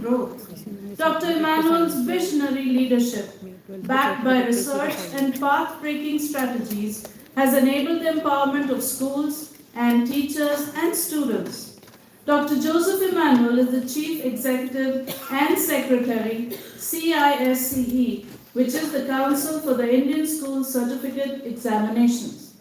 growth. Dr. Emmanuel's visionary leadership, backed by research and path-breaking strategies, has enabled the empowerment of schools and teachers and students. Dr. Joseph Emmanuel is the Chief Executive and Secretary, CISCE, which is the Council for the Indian School Certificate Examinations.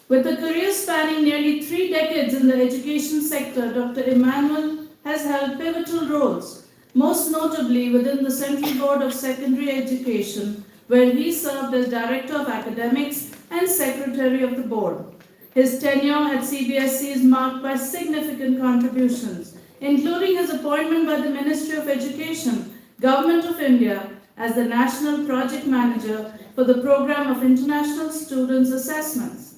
With a career spanning nearly 3 decades in the education sector, Dr. Emmanuel has held pivotal roles, most notably within the Central Board of Secondary Education, where he served as Director of Academics and Secretary of the Board. His tenure at CBSE is marked by significant contributions, including his appointment by the Ministry of Education, Government of India, as the National Project Manager for the Program of International Students Assessments,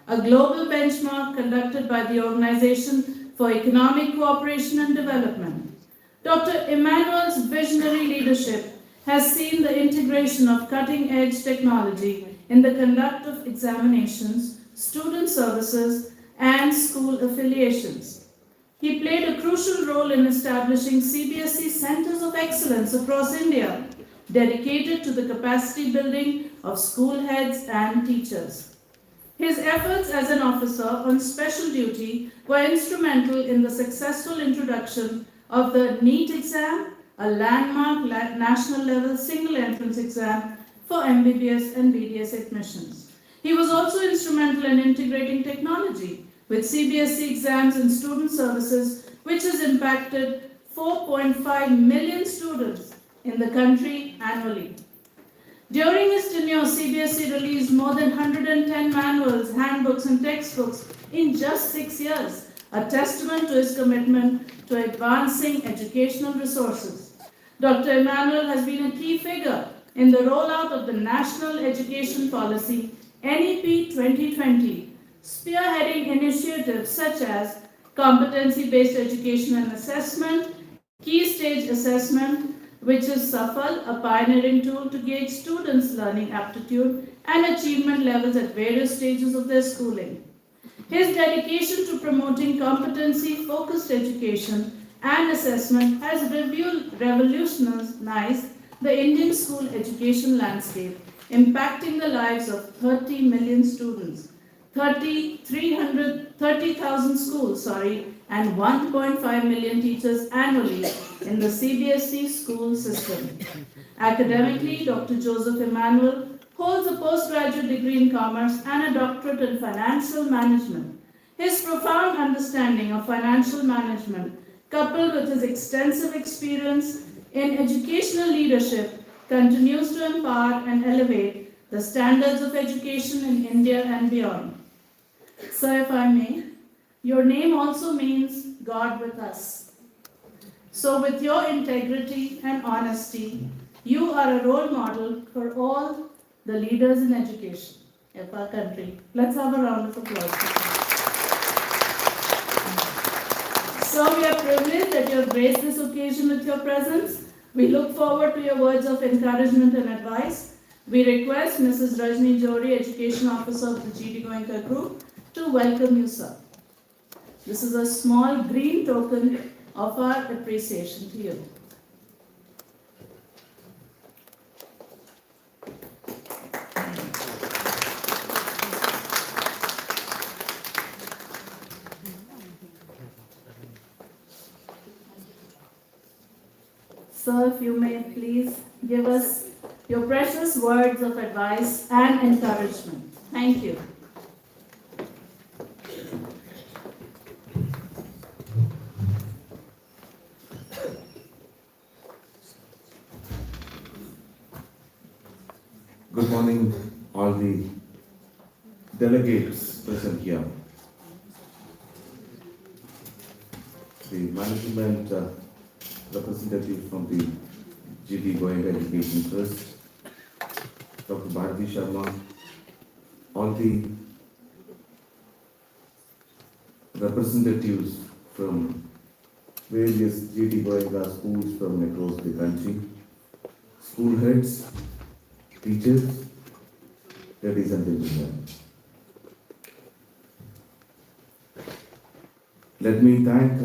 a global benchmark conducted by the Organization for Economic Cooperation and Development. Dr. Emmanuel's visionary leadership has seen the integration of cutting-edge technology in the conduct of examinations, student services, and school affiliations. He played a crucial role in establishing CBSE centers of excellence across India, dedicated to the capacity building of school heads and teachers. His efforts as an officer on special duty were instrumental in the successful introduction of the NEET exam, a landmark national level single entrance exam for MBBS and BDS admissions. He was also instrumental in integrating technology with CBSE exams and student services, which has impacted 4.5 million students in the country annually. During his tenure, CBSE released more than 110 manuals, handbooks, and textbooks in just 6 years, a testament to his commitment to advancing educational resources. Dr. Emmanuel has been a key figure in the rollout of the National Education Policy NEP 2020, spearheading initiatives such as competency-based education and assessment, key stage assessment, which is SAFAL, a pioneering tool to gauge students' learning aptitude and achievement levels at various stages of their schooling. His dedication to promoting competency-focused education and assessment has revolutionized the Indian school education landscape, impacting the lives of 30 million students, 30,000 schools, and 1.5 million teachers annually in the CBSE school system. Academically, Dr. Joseph Emmanuel holds a postgraduate degree in commerce and a doctorate in financial management. His profound understanding of financial management, coupled with his extensive experience in educational leadership, continues to empower and elevate the standards of education in India and beyond. Sir, if I may, your name also means God with us. So with your integrity and honesty, you are a role model for all the leaders in education of our country. Let's have a round of applause. So we are privileged that you have graced this occasion with your presence. We look forward to your words of encouragement and advice. We request Mrs. Rajni Jori, Education Officer of the GD Goenka Group, to welcome you, sir. This is a small green token of our appreciation to you. Sir, if you may please give us your precious words of advice and encouragement. Thank you. Good morning, all the delegates present here. The management representative from the GD Goenka Education Trust, Dr. Bharati Sharma, all the representatives from various GD Goenka schools from across the country, school heads, teachers, ladies and gentlemen. Let me thank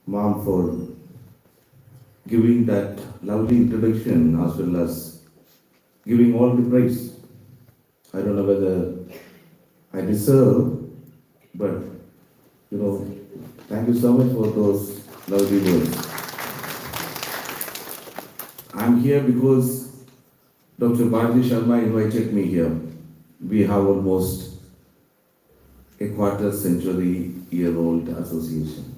Mom for giving that lovely introduction as well as giving all the praise. I don't know whether I deserve, but thank you so much for those lovely words. I'm here because Dr. Bharati Sharma invited me here. We have almost a quarter-century-year-old association.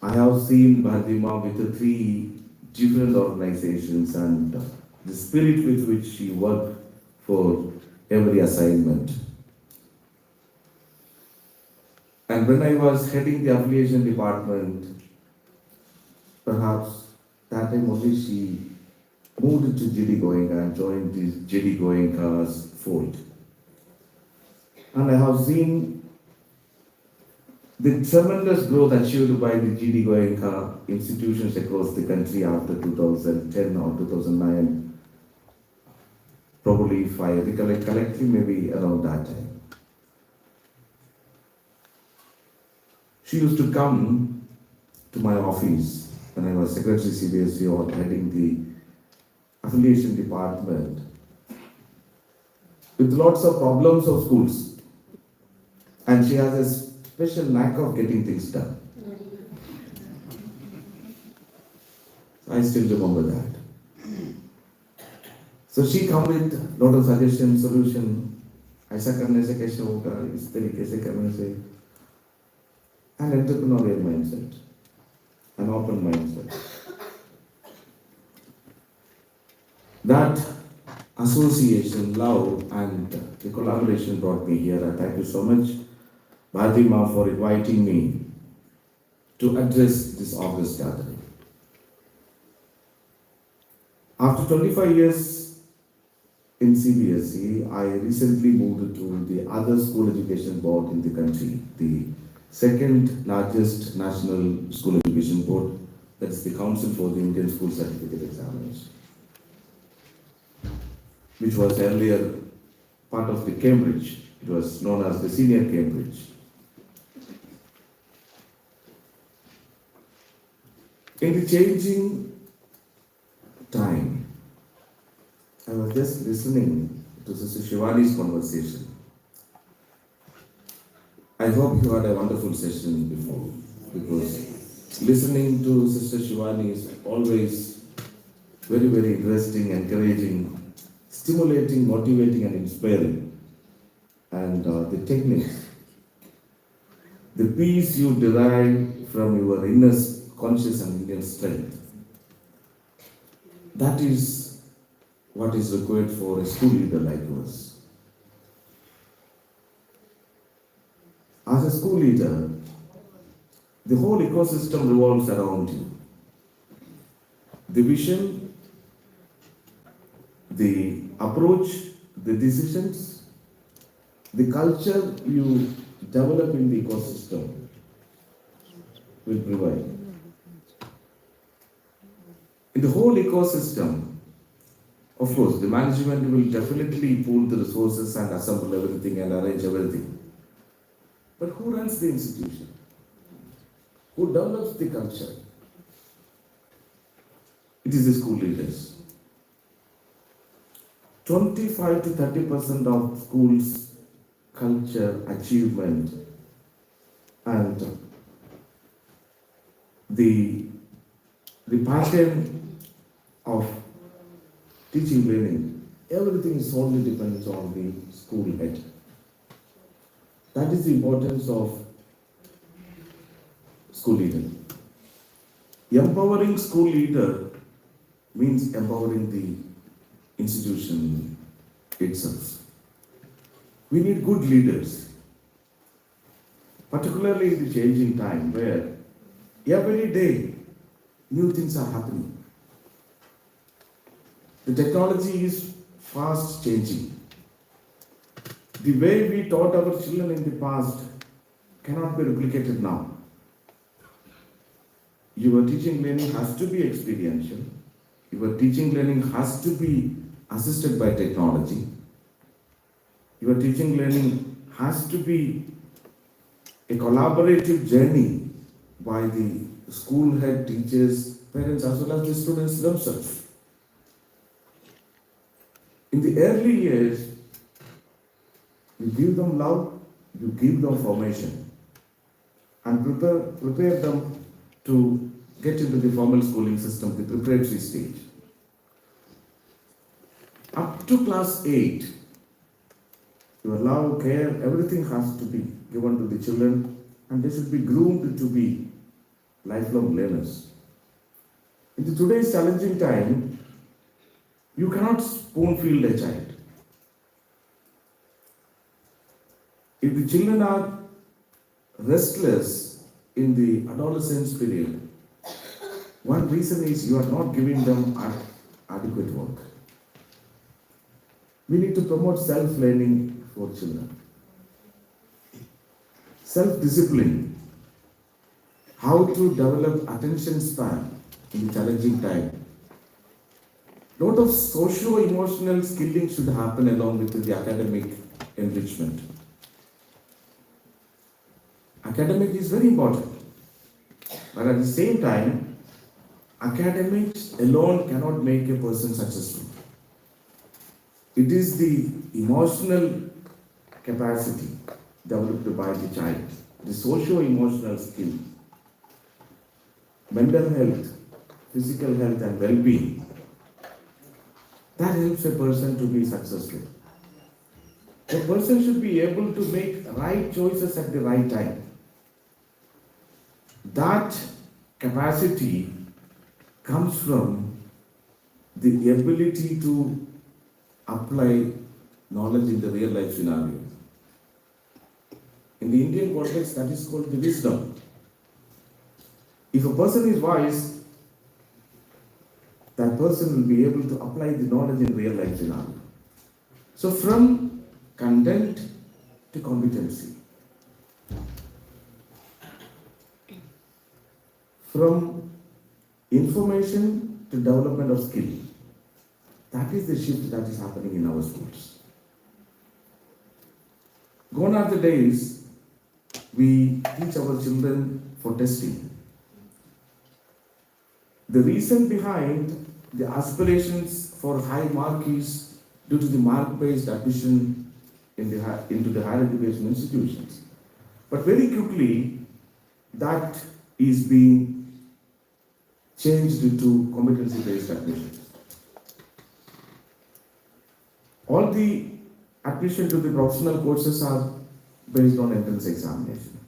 I have seen Bharati Ma with the 3 different organizations and the spirit with which she worked for every assignment. And when I was heading the affiliation department, perhaps that time only she moved to GD Goenka and joined the GD Goenka's fold. And I have seen the tremendous growth achieved by the GD Goenka institutions across the country after 2010 or 2009, probably if I recollect correctly, maybe around that time. She used to come to my office when I was Secretary CBSE or heading the affiliation department with lots of problems of schools. And she has a special knack of getting things done. I still remember that. So she come with a lot of suggestions, solution. ऐसा करने से कैसे होगा, इस तरीके से करने से. An entrepreneurial mindset, an open mindset. That association, love, and the collaboration brought me here. I thank you so much, Bharati Ma, for inviting me to address this August gathering. After 25 years in CBSE, I recently moved to the other school education board in the country, the second largest national school education board, that is the Council for the Indian School Certificate Examination, which was earlier part of the Cambridge. It was known as the Senior Cambridge. In the changing time, I was just listening to Sister Shivani's conversation. I hope you had a wonderful session before, because listening to Sister Shivani is always very, very interesting, encouraging, stimulating, motivating, and inspiring. And the techniques, the peace you derive from your inner conscious and inner strength, that is what is required for a school leader like yours. As a school leader, the whole ecosystem revolves around you. The vision, the approach, the decisions, the culture you develop in the ecosystem will provide. In the whole ecosystem, of course, the management will definitely pool the resources and assemble everything and arrange everything. But who runs the institution? Who develops the culture? It is the school leaders. 25 to 30% of schools' culture, achievement, and the pattern of teaching, learning, everything solely depends on the school head. That is the importance of school leader. Empowering school leader means empowering the institution itself. We need good leaders, particularly in the changing time where every day new things are happening. The technology is fast changing. The way we taught our children in the past cannot be replicated now. Your teaching learning has to be experiential. Your teaching learning has to be assisted by technology. Your teaching learning has to be a collaborative journey by the school head, teachers, parents, as well as the students themselves. In the early years, you give them love, you give them formation, and prepare them to get into the formal schooling system, the preparatory stage. Up to class 8, your love, care, everything has to be given to the children, and they should be groomed to be lifelong learners. In today's challenging time, you cannot spoon feed a child. If the children are restless in the adolescence period, one reason is you are not giving them adequate work. We need to promote self-learning for children. Self-discipline. How to develop attention span in the challenging time. A lot of socio-emotional skilling should happen along with the academic enrichment. Academic is very important, but at the same time, academics alone cannot make a person successful. It is the emotional capacity developed by the child, the socio-emotional skill, mental health, physical health and well-being. That helps a person to be successful. A person should be able to make right choices at the right time. That capacity comes from the ability to apply knowledge in the real life scenario. In the Indian context, that is called the wisdom. If a person is wise, that person will be able to apply the knowledge in real life scenario. So from content to competency, from information to development of skill, that is the shift that is happening in our schools. Gone are the days we teach our children for testing. The reason behind the aspirations for high mark is due to the mark-based admission into the higher education institutions. But very quickly, that is being changed into competency-based admissions. All the admission to the professional courses are based on entrance examination.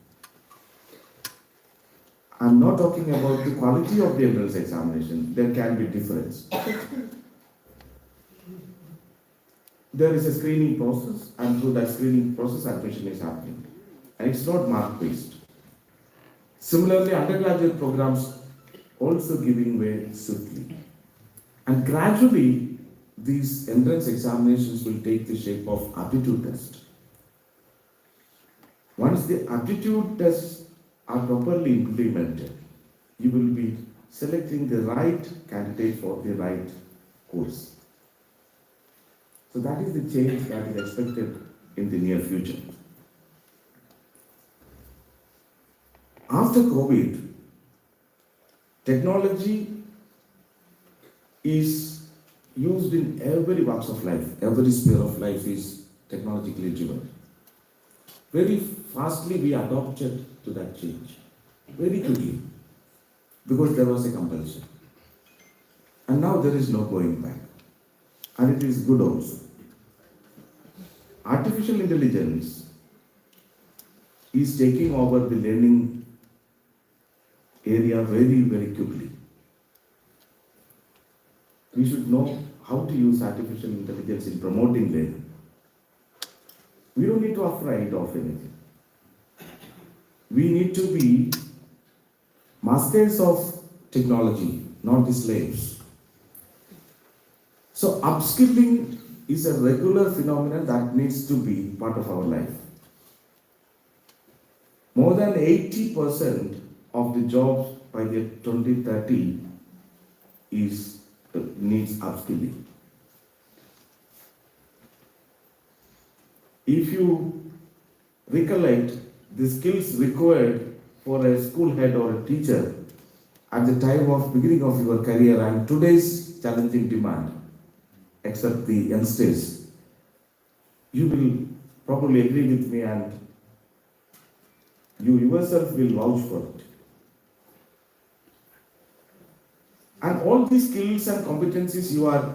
I'm not talking about the quality of the entrance examination. There can be difference. There is a screening process, and through that screening process, admission is happening. And it's not mark-based. Similarly, undergraduate programs also giving way swiftly. And gradually, these entrance examinations will take the shape of aptitude test. Once the aptitude tests are properly implemented, you will be selecting the right candidate for the right course. So that is the change that is expected in the near future. After COVID, technology is used in every walks of life. Every sphere of life is technologically driven. Very fastly we adopted to that change. Very quickly. Because there was a compulsion. And now there is no going back. And it is good also. Artificial intelligence is taking over the learning area very, very quickly. We should know how to use artificial intelligence in promoting learning. We don't need to afraid of anything. We need to be masters of technology, not the slaves. So upskilling is a regular phenomenon that needs to be part of our life. More than 80% of the jobs by the 2030 needs upskilling. If you recollect the skills required for a school head or a teacher at the time of beginning of your career and today's challenging demand, except the youngsters, you will probably agree with me and you yourself will vouch for it. And all these skills and competencies you are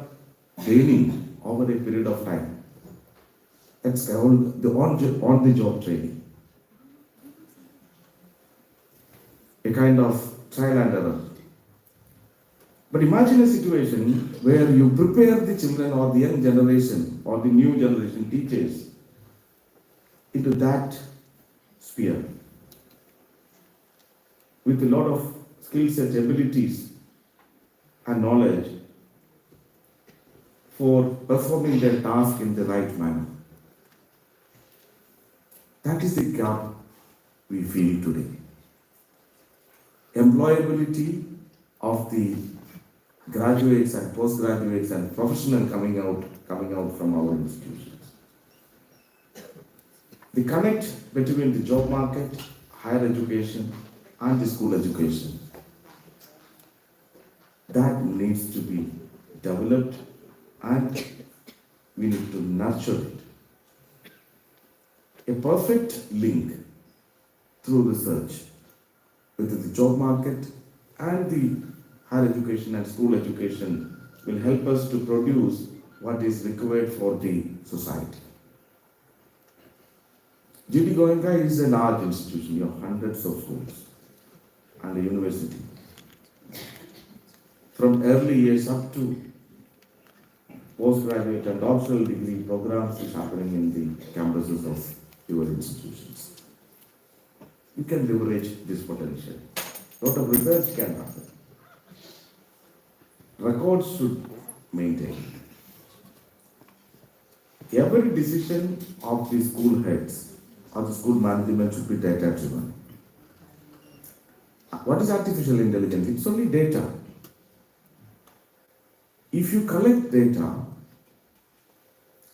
gaining over a period of time. That's called the on-the-job training. A kind of trial and error. But imagine a situation where you prepare the children or the young generation or the new generation teachers into that sphere with a lot of skill sets, abilities, and knowledge for performing their task in the right manner. That is the gap we feel today. Employability of the graduates and postgraduates and professionals coming out from our institutions. The connect between the job market, higher education, and the school education, that needs to be developed and we need to nurture it. A perfect link through research with the job market and the higher education and school education will help us to produce what is required for the society. GD Goenka is a large institution. You have hundreds of schools and a university. From early years up to postgraduate and doctoral degree programs is happening in the campuses of your institutions. You can leverage this potential. A lot of research can happen. Records should maintain. Every decision of the school heads or the school management should be data driven. What is artificial intelligence? It's only data. If you collect data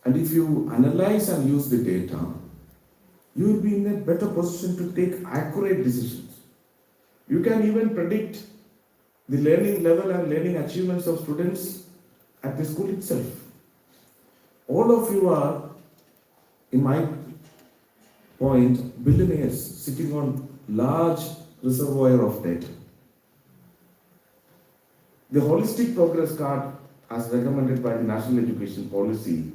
and if you analyze and use the data, you will be in a better position to take accurate decisions. You can even predict the learning level and learning achievements of students at the school itself. All of you are, in my point, billionaires sitting on large reservoir of data. The holistic progress card, as recommended by the National Education Policy,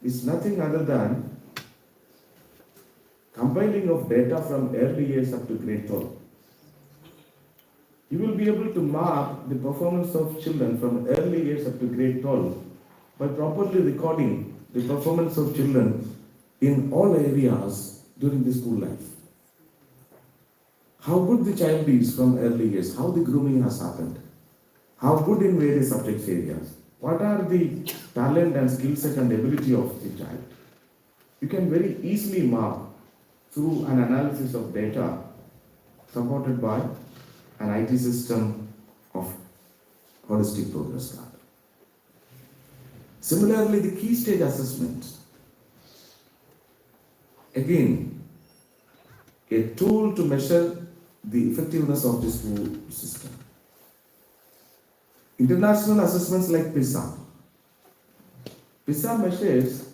is nothing other than compiling of data from early years up to grade 12. You will be able to mark the performance of children from early years up to grade 12 by properly recording the performance of children in all areas during the school life. How good the child is from early years, how the grooming has happened, how good in various subject areas, what are the talent and skill set and ability of the child. You can very easily mark through an analysis of data supported by an IT system of holistic progress card. Similarly, the key stage assessment, again, a tool to measure the effectiveness of the school system. International assessments like PISA. PISA measures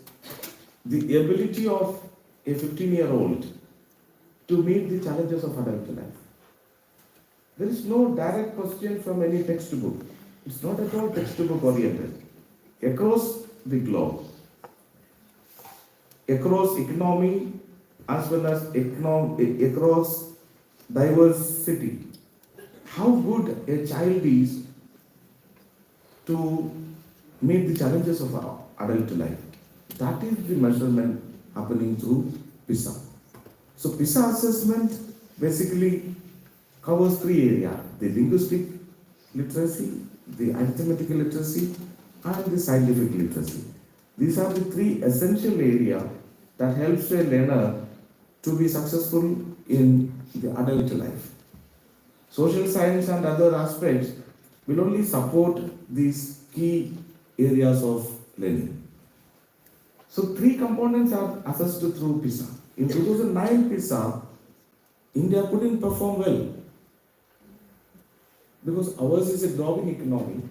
the ability of a 15-year-old to meet the challenges of adult life. There is no direct question from any textbook. It's not at all textbook oriented. Across the globe, across economy as well as across diversity, how good a child is to meet the challenges of our adult life. That is the measurement happening through PISA. So PISA assessment basically covers three areas: the linguistic literacy, the arithmetical literacy, and the scientific literacy. These are the three essential areas that helps a learner to be successful in the adult life. Social science and other aspects will only support these key areas of learning. So three components are assessed through PISA. In 2009 PISA, India couldn't perform well. because ours is a growing economy.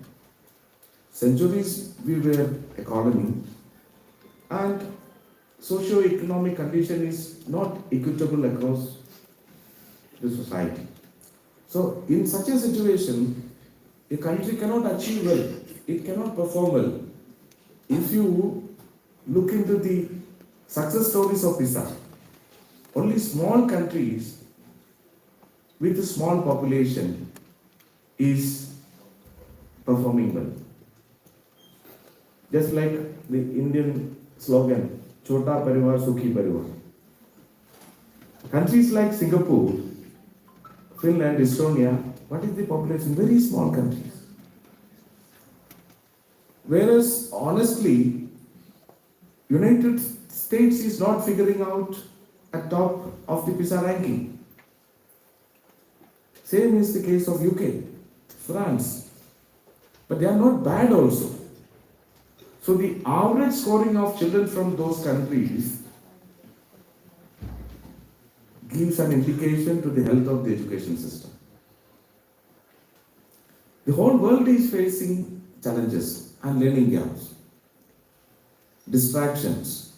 Centuries we were a colony, and socio-economic condition is not equitable across the society. So, in such a situation, a country cannot achieve well, it cannot perform well. If you look into the success stories of PISA, only small countries with a small population is performing well. Just like the Indian slogan, Chota Parivar Sukhi Parivar. Countries like Singapore, Finland, Estonia, what is the population? Very small countries. Whereas, honestly, United States is not figuring out at top of the PISA ranking. Same is the case of UK, France. But they are not bad also. So the average scoring of children from those countries gives an indication to the health of the education system. The whole world is facing challenges and learning gaps, distractions,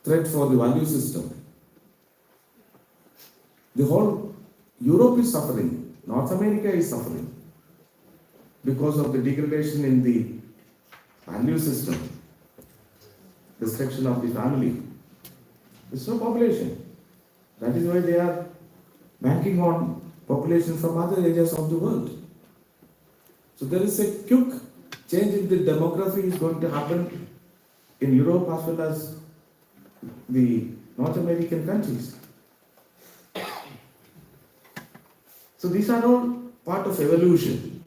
threat for the value system. The whole Europe is suffering, North America is suffering because of the degradation in the value system, destruction of the family. There's no population. That is why they are banking on population from other areas of the world. So there is a quick change in the demography is going to happen in Europe as well as the North American countries. So these are all part of evolution.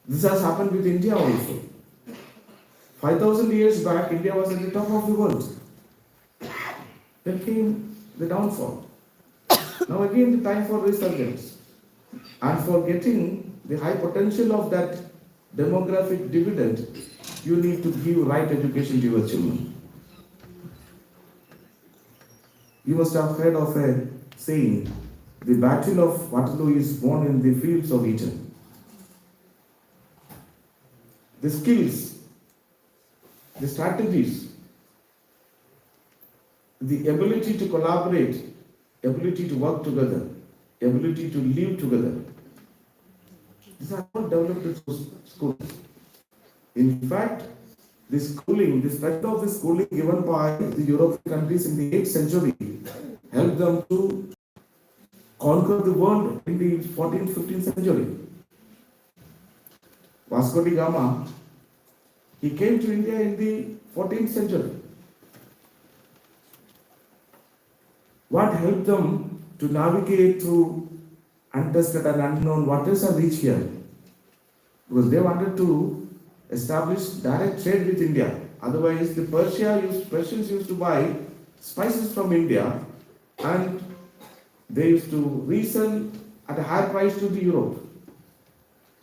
This has happened with India also. 5,000 years back, India was at the top of the world. Then came the downfall. Now again the time for resurgence. And for getting the high potential of that demographic dividend, you need to give right education to your children. You must have heard of a saying, the battle of Waterloo is won in the fields of Eton. The skills, the strategies, the ability to collaborate, ability to work together, ability to live together. These are all developed in schools. In fact, the schooling, the strength of the schooling given by the European countries in the 8th century helped them to conquer the world in the 14th, 15th century. Vasco da Gama, he came to India in the 14th century. What helped them to navigate through untested and unknown waters and reach here? Because they wanted to establish direct trade with India. Otherwise, the Persians used to buy spices from India and they used to resell at a higher price to the Europe.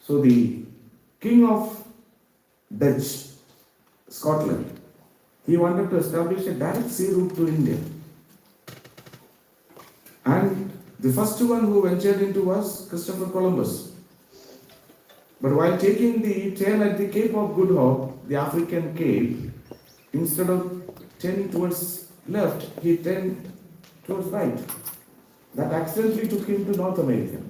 So the king of Dutch, Scotland, he wanted to establish a direct sea route to India. And the first one who ventured into was Christopher Columbus. But while taking the trail at the Cape of Good Hope, the African Cape, instead of turning towards left, he turned towards right. That accidentally took him to North America.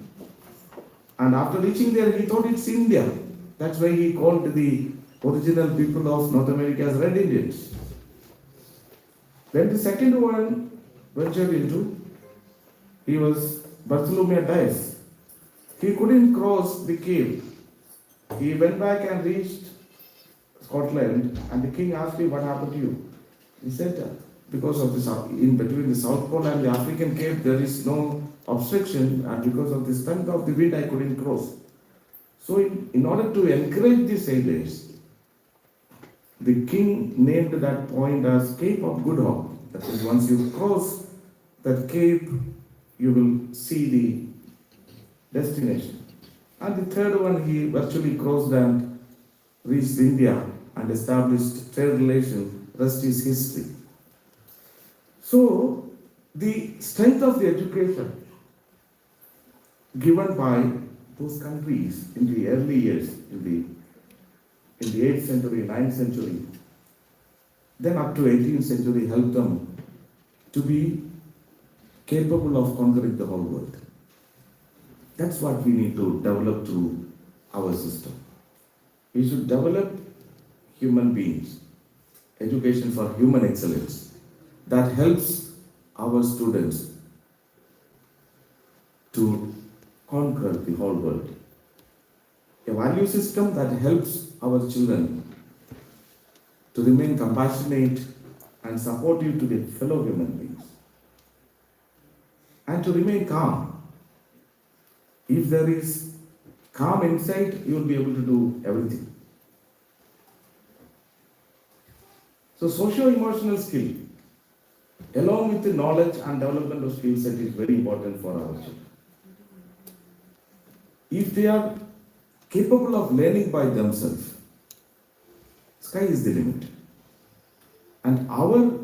And after reaching there, he thought it's India. That's why he called the original people of North America as Red Indians. Then the second one ventured into, he was Bartholomew Dias. He couldn't cross the Cape. He went back and reached Scotland, and the king asked him, what happened to you? He said, because of this, in between the South Pole and the African Cape, there is no obstruction, and because of the strength of the wind, I couldn't cross. So in order to encourage the sailors, the king named that point as Cape of Good Hope. That is, once you cross that cape, you will see the destination. And the third one, he virtually crossed and reached India and established trade relations. Rest is history. So, the strength of the education, given by those countries in the early years, in the 8th century, 9th century, then up to 18th century, helped them to be capable of conquering the whole world. That's what we need to develop through our system. We should develop human beings, education for human excellence, that helps our students to conquer the whole world. A value system that helps our children to remain compassionate and supportive to their fellow human beings, and to remain calm. If there is calm inside, you will be able to do everything. So socio-emotional skill, along with the knowledge and development of skill set, is very important for our children. If they are capable of learning by themselves, sky is the limit. And our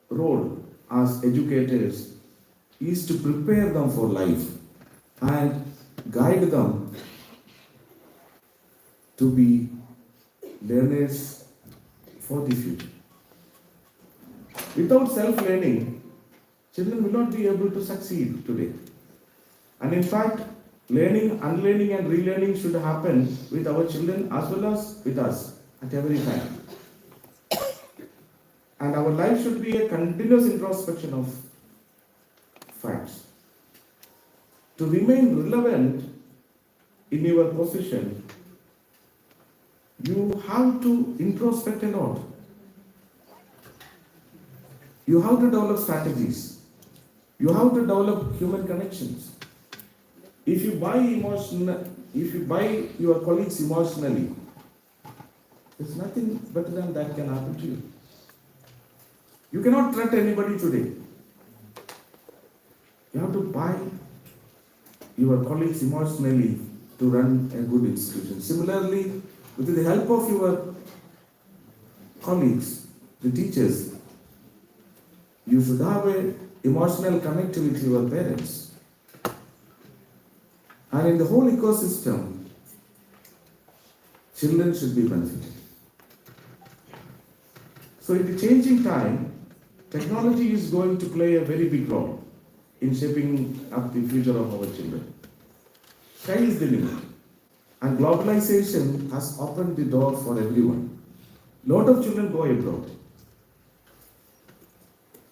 role as educators is to prepare them for life and guide them to be learners for the future. Without self-learning, children will not be able to succeed today. And in fact, learning, unlearning and relearning should happen with our children as well as with us at every time. And our life should be a continuous introspection of facts. To remain relevant in your position, you have to introspect a lot. You have to develop strategies. You have to develop human connections. If you buy your colleagues emotionally, there's nothing better than that can happen to you. You cannot threat anybody today. You have to buy your colleagues emotionally to run a good institution. Similarly, with the help of your colleagues, the teachers, you should have an emotional connect with your parents. And in the whole ecosystem, children should be benefited. So in the changing time, technology is going to play a very big role in shaping up the future of our children. Sky is the limit. And globalization has opened the door for everyone. A lot of children go abroad.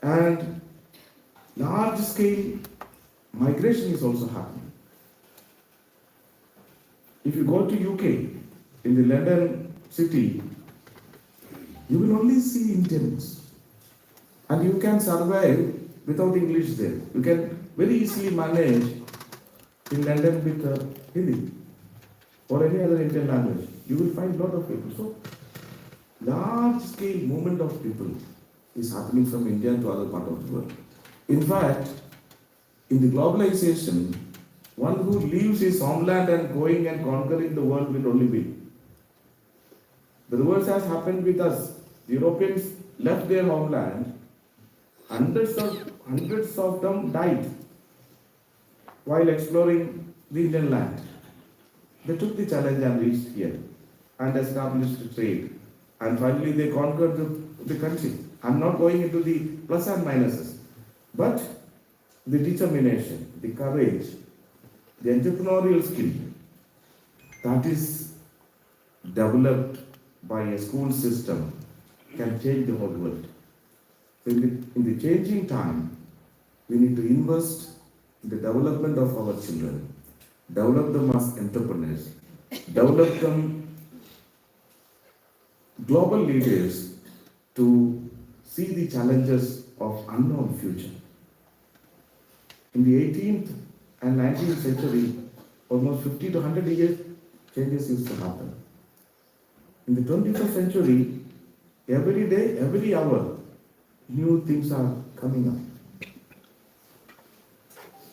And large scale migration is also happening. If you go to UK, in the London city, you will only see Indians. And you can survive without English there. You can very easily manage in London with Hindi or any other Indian language. You will find a lot of people. So, large scale movement of people is happening from India to other part of the world. In fact, in the globalization, one who leaves his homeland and going and conquering the world will only be. The reverse has happened with us. The Europeans left their homeland, hundreds of them died while exploring the Indian land. They took the challenge and reached here and established trade. And finally they conquered the country. I'm not going into the plus and minuses, but the determination, the courage, the entrepreneurial skill that is developed by a school system can change the whole world. So in the changing time, we need to invest in the development of our children, develop them as entrepreneurs, develop them global leaders to see the challenges of unknown future. In the 18th and 19th century, almost 50 to 100 years, changes used to happen. In the 21st century, every day, every hour, new things are coming up.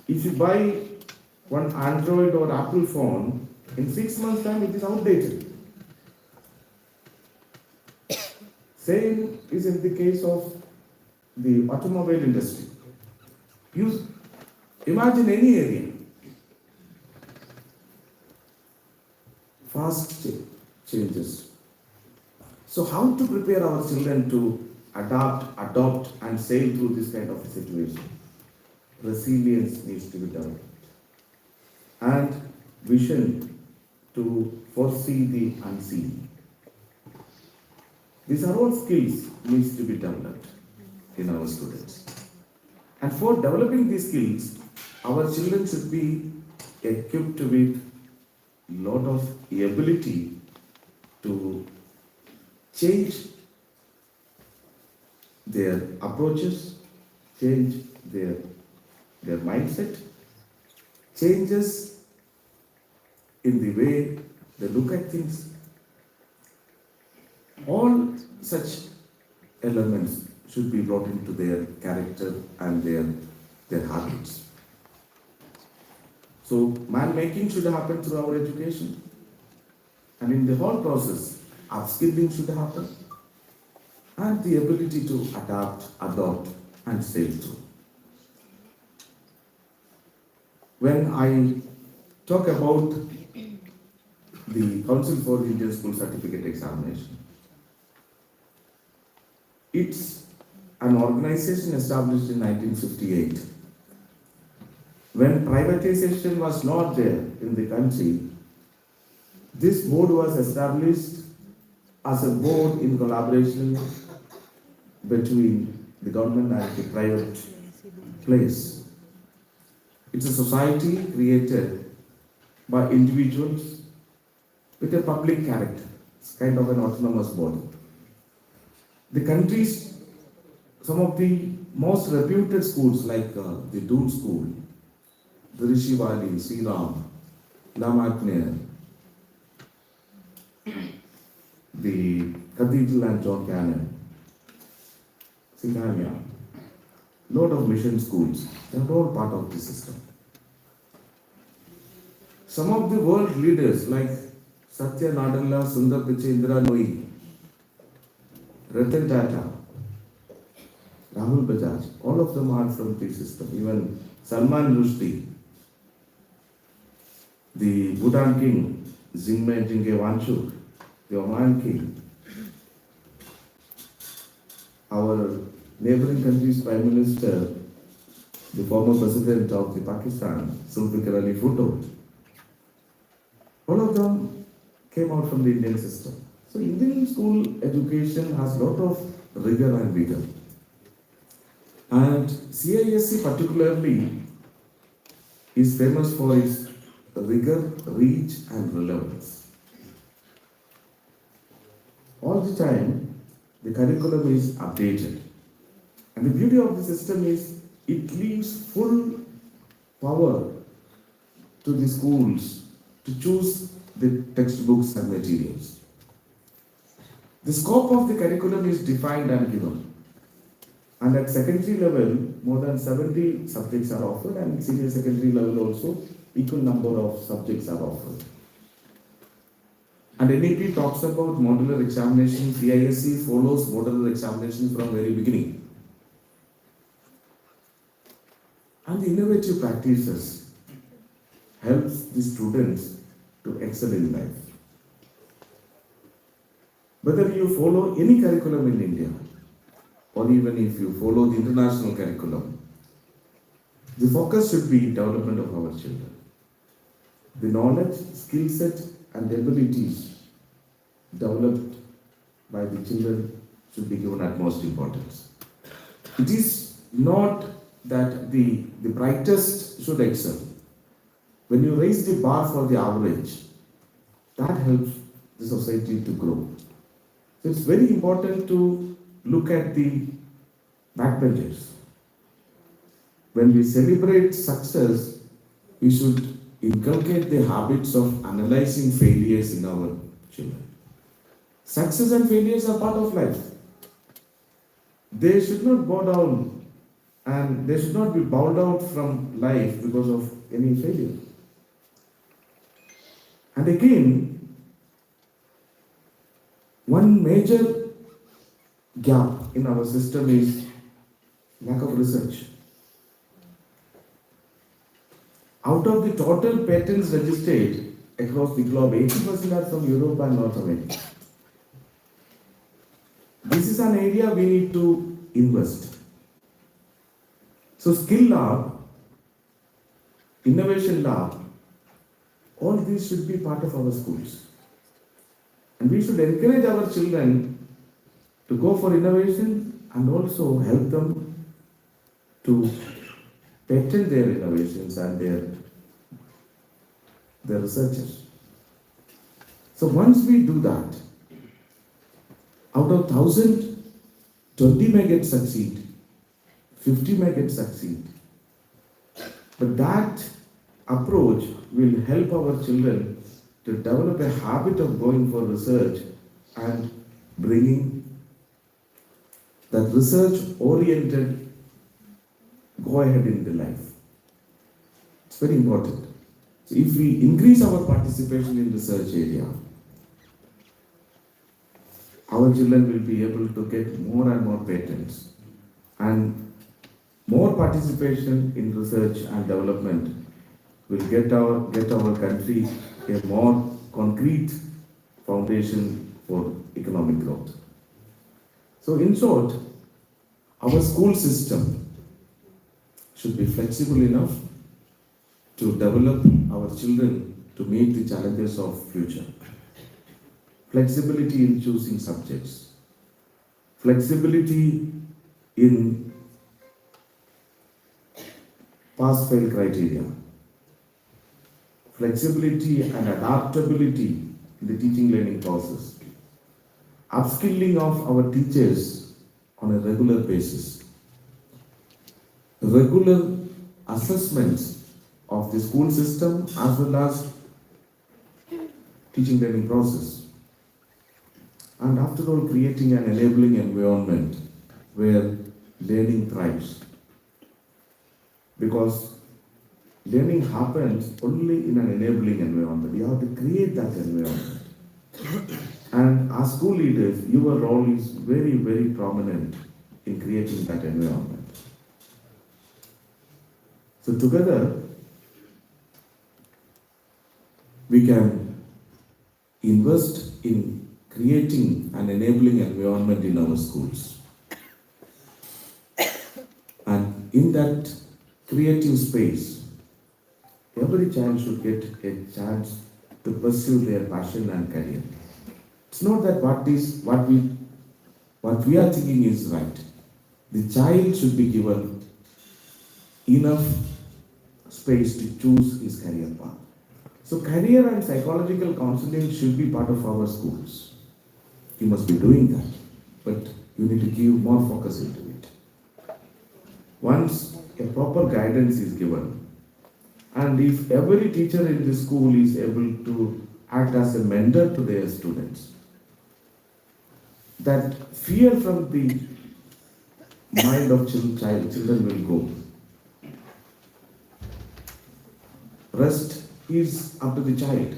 If you buy one Android or Apple phone, in 6 months' time it is outdated. Same is in the case of the automobile industry. You imagine any area. fast changes. So how to prepare our children to adapt, adopt and sail through this kind of a situation? Resilience needs to be developed. And vision to foresee the unseen. These are all skills needs to be developed in our students. And for developing these skills, our children should be equipped with lot of ability to change their approaches, change their mindset, changes in the way they look at things. All such elements should be brought into their character and their habits. So man making should happen through our education. And in the whole process, upskilling should happen. And the ability to adapt, adopt and sail through. When I talk about the Council for the Indian School Certificate Examination, it's an organization established in 1958. When privatization was not there in the country, this board was established as a board in collaboration between the government and the private place. It's a society created by individuals with a public character. It's kind of an autonomous body. The country's, some of the most reputed schools like the Doon School, the Rishi Valley, Sri Ram, Lamakner, the Cathedral and John Cannon, Singania, lot of mission schools, they are all part of the system. Some of the world leaders like Satya Nadella, Sundar Pichai, Indira Nooyi, Ratan Tata, Rahul Bajaj, all of them are from the system. Even Salman Rushdie, the Bhutan king, Zingme Jingge Wanchuk, the Oman king, our neighboring country's prime minister, the former president of the Pakistan, Zulfikar Ali Bhutto, all of them came out from the Indian system. So Indian school education has a lot of rigor and vigor. And CISC particularly is famous for its rigor, reach and relevance. All the time, the curriculum is updated. And the beauty of the system is it leaves full power to the schools to choose the textbooks and materials. The scope of the curriculum is defined and given. And at secondary level, more than 70 subjects are offered, and senior secondary level also, equal number of subjects are offered. And NEP talks about modular examination. CISC follows modular examination from very beginning. And the innovative practices helps the students to excel in life. Whether you follow any curriculum in India, or even if you follow the international curriculum, the focus should be development of our children. The knowledge, skill set and abilities developed by the children should be given utmost importance. It is not that the brightest should excel. When you raise the bar for the average, that helps the society to grow. So it's very important to look at the backbenchers. When we celebrate success, we should inculcate the habits of analyzing failures in our children. Success and failures are part of life. They should not bow down and they should not be bowed out from life because of any failure. And again, one major gap in our system is lack of research. Out of the total patents registered, across the globe, 80% are from Europe and North America. This is an area we need to invest. So skill lab, innovation lab, all these should be part of our schools. And we should encourage our children to go for innovation and also help them to patent their innovations and their researches. So once we do that, out of 1,000, 20 may get succeed, 50 may get succeed. But that approach will help our children to develop a habit of going for research and bringing that research-oriented go ahead in the life. It's very important. So if we increase our participation in research area, our children will be able to get more and more patents, and more participation in research and development will get our country a more concrete foundation for economic growth. So in short, our school system should be flexible enough to develop our children to meet the challenges of future. Flexibility in choosing subjects, flexibility in pass-fail criteria, flexibility and adaptability in the teaching learning process, upskilling of our teachers on a regular basis, regular assessments of the school system as well as teaching learning process. And after all, creating an enabling environment where learning thrives. Because learning happens only in an enabling environment. You have to create that environment. And as school leaders, your role is very, very prominent in creating that environment. So together, we can invest in creating an enabling environment in our schools. And in that creative space, every child should get a chance to pursue their passion and career. It's not that what we are thinking is right. The child should be given enough space to choose his career path. So career and psychological counseling should be part of our schools. You must be doing that, but you need to give more focus into it. Once a proper guidance is given, and if every teacher in the school is able to act as a mentor to their students, that fear from the mind of children will go. Rest is up to the child.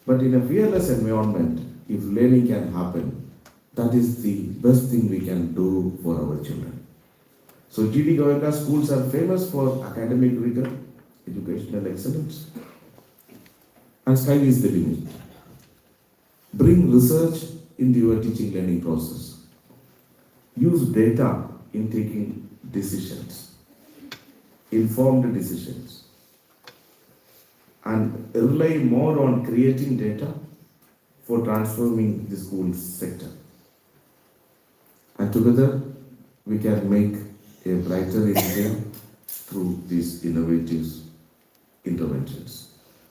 But in a fearless environment, if learning can happen, that is the best thing we can do for our children. So GD Goenka schools are famous for academic rigor, educational excellence, and sky is the limit. Bring research into your teaching learning process. Use data in taking decisions, informed decisions, and rely more on creating data for transforming the school sector. And together, we can make a brighter India through these innovative interventions.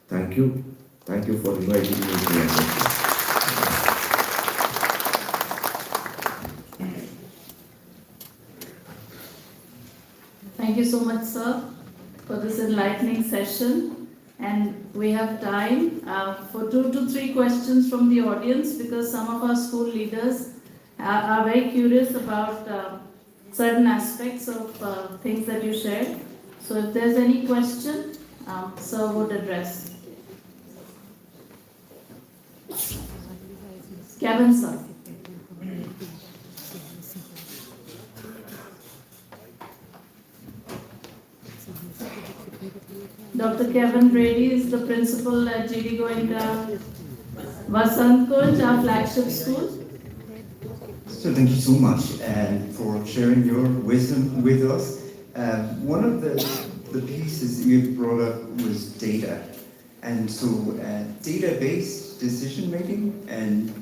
Thank you. Thank you for inviting me to your lecture. Thank you so much, sir, for this enlightening session. And we have time for 2 to 3 questions from the audience, because some of our school leaders are very curious about certain aspects of things that you shared. So if there's any question, sir would address. Kevin, sir. Dr. Dr. Kevin Brady is the principal at GD Goenka Vasant Kunj, our flagship school. So thank you so much and for sharing your wisdom with us. One of the pieces that you brought up was data. And so data-based decision making and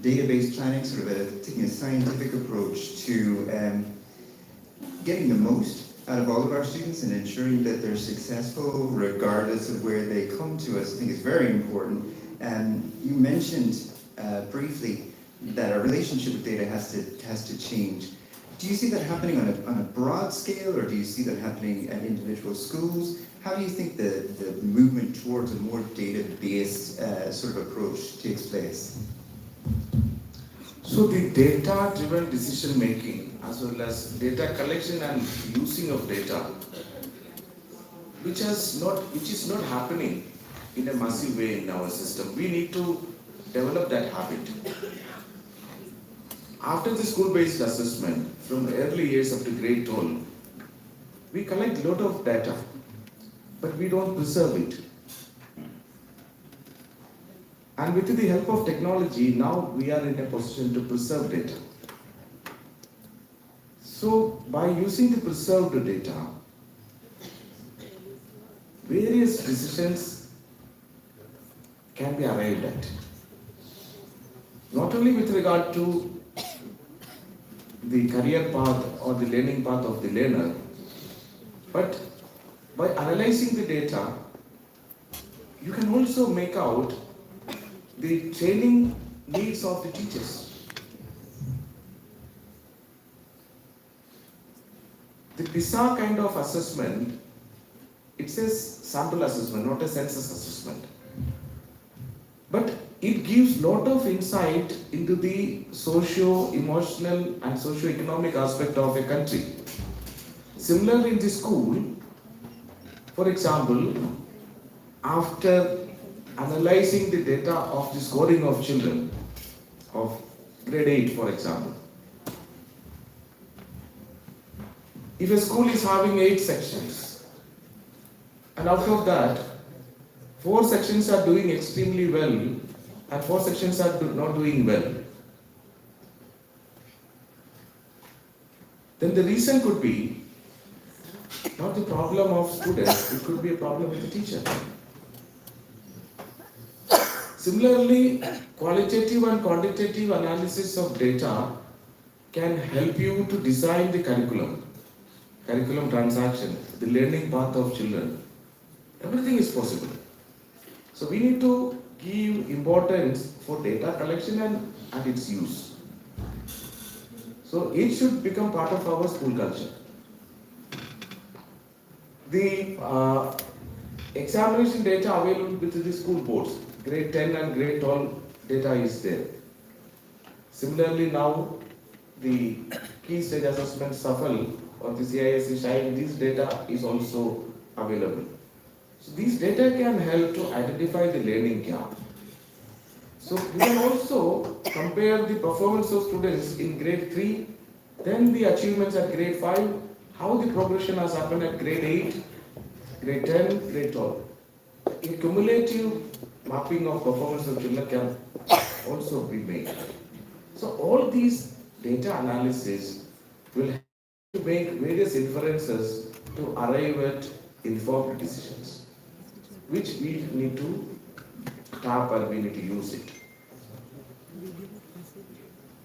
data-based planning, sort of taking a scientific approach to getting the most out of all of our students and ensuring that they're successful regardless of where they come to us, I think is very important. And you mentioned briefly that our relationship with data has to change. Do you see that happening on a broad scale, or do you see that happening at individual schools? How do you think the movement towards a more data-based sort of approach takes place? So the data-driven decision making, as well as data collection and using of data, which is not happening in a massive way in our system. We need to develop that habit. After the school-based assessment, from early years up to grade 12, we collect a lot of data, but we don't preserve it. And with the help of technology, now we are in a position to preserve data. So by using the preserved data, various decisions can be arrived at. Not only with regard to the career path or the learning path of the learner, but by analyzing the data, you can also make out the training needs of the teachers. The PISA kind of assessment, it says sample assessment, not a census assessment. But it gives lot of insight into the socio-emotional and socio-economic aspect of a country. Similarly in the school, for example, after analyzing the data of the scoring of children of grade 8, for example, if a school is having 8 sections, and out of that, 4 sections are doing extremely well, and 4 sections are not doing well, then the reason could be not the problem of students, it could be a problem with the teacher. Similarly, qualitative and quantitative analysis of data can help you to design the curriculum transaction, the learning path of children. Everything is possible. So we need to give importance for data collection and its use. So it should become part of our school culture. The examination data available with the school boards, grade 10 and grade 12 data is there. Similarly now, the key stage assessment SAFL or the CISC Shine, this data is also available. So these data can help to identify the learning gap. So we can also compare the performance of students in grade 3, then the achievements at grade 5, how the progression has happened at grade 8, grade 10, grade 12. A cumulative mapping of performance of children can also be made. So all these data analysis will help to make various inferences to arrive at informed decisions, which we need to tap and we need to use it.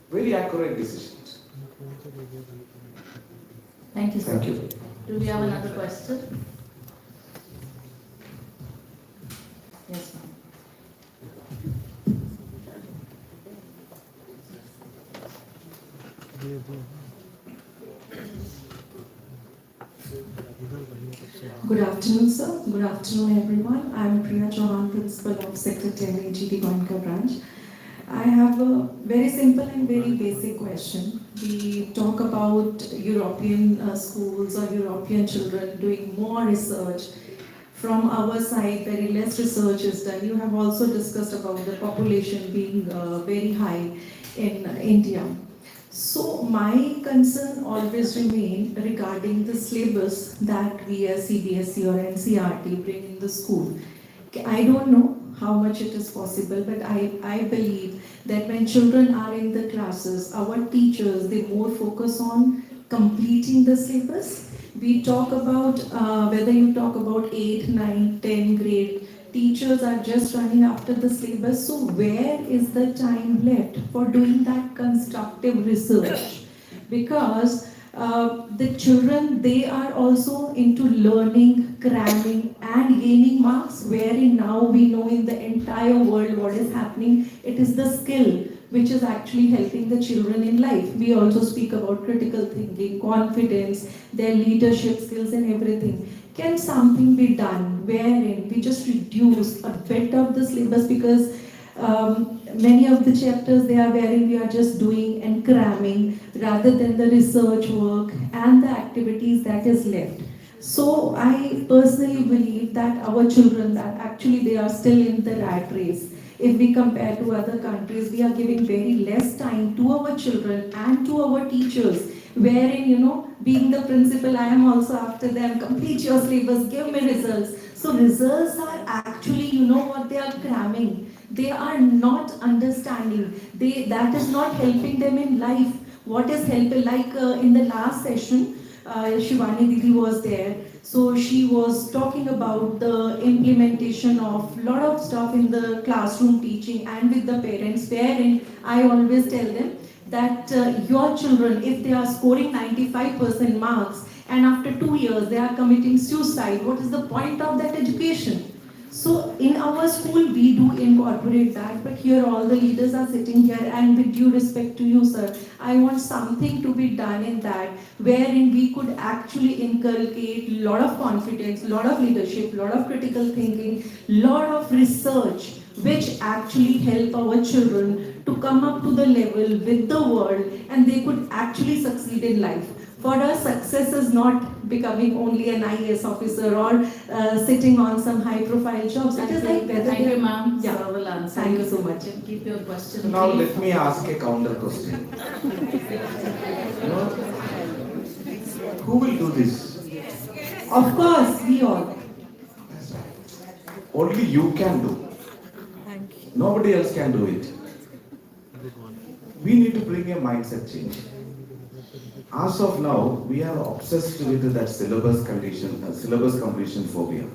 Very accurate decisions. Thank you, sir. Thank you. Do we have another question? Yes, ma'am. Good afternoon, sir. Good afternoon, everyone. I'm Priya Chauhan, Principal of Secretariat GD Goenka branch. I have a very simple and very basic question. We talk about European schools or European children doing more research. From our side, very less research is done. You have also discussed about the population being very high in India. So my concern always remain regarding the syllabus that we as CBSE or NCRT bring in the school. I don't know how much it is possible, but I believe that when children are in the classes, our teachers, they more focus on completing the syllabus. We talk about, whether you talk about 8, 9, 10 grade, teachers are just running after the syllabus. So where is the time left for doing that constructive research? Because the children, they are also into learning, cramming and gaining marks, wherein now we know in the entire world what is happening. It is the skill which is actually helping the children in life. We also speak about critical thinking, confidence, their leadership skills and everything. Can something be done wherein we just reduce a bit of the syllabus, because many of the chapters they are wherein we are just doing and cramming rather than the research work and the activities that is left. So I personally believe that our children, that actually they are still in the rat race. If we compare to other countries, we are giving very less time to our children and to our teachers, wherein, being the principal, I am also after them, complete your syllabus, give me results. So results are actually, what they are cramming. They are not understanding. That is not helping them in life. What is helping, like in the last session, Shivani Didi was there. So she was talking about the implementation of lot of stuff in the classroom teaching and with the parents, wherein I always tell them that your children, if they are scoring 95% marks and after 2 years they are committing suicide, what is the point of that education? So in our school we do incorporate that, but here all the leaders are sitting here, and with due respect to you, sir, I want something to be done in that, wherein we could actually inculcate lot of confidence, lot of leadership, lot of critical thinking, lot of research, which actually help our children to come up to the level with the world, and they could actually succeed in life. For us, success is not becoming only an IAS officer or sitting on some high-profile jobs. It is like whether Thank you, they- ma'am. Yeah. Sir will answer. Thank you so much. And keep your question Now brief. let me ask a counter question. You know, who will do this? Of course, we all. Only you can do. Nobody else can do it. We need to bring a mindset change. As of now, we are obsessed with that syllabus completion phobia.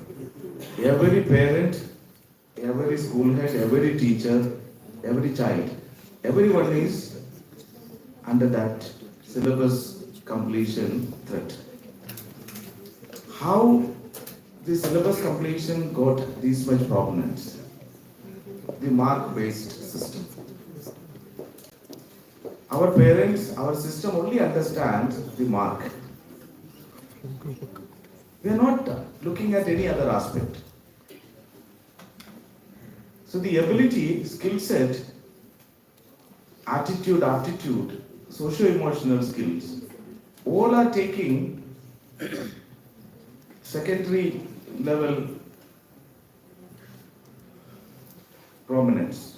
Every parent, every school head, every teacher, every child, everyone is under that syllabus completion threat. How the syllabus completion got this much prominence? The mark-based system. Our parents, our system only understands the mark. We are not looking at any other aspect. So the ability, skill set, attitude, aptitude, socio-emotional skills, all are taking secondary level prominence.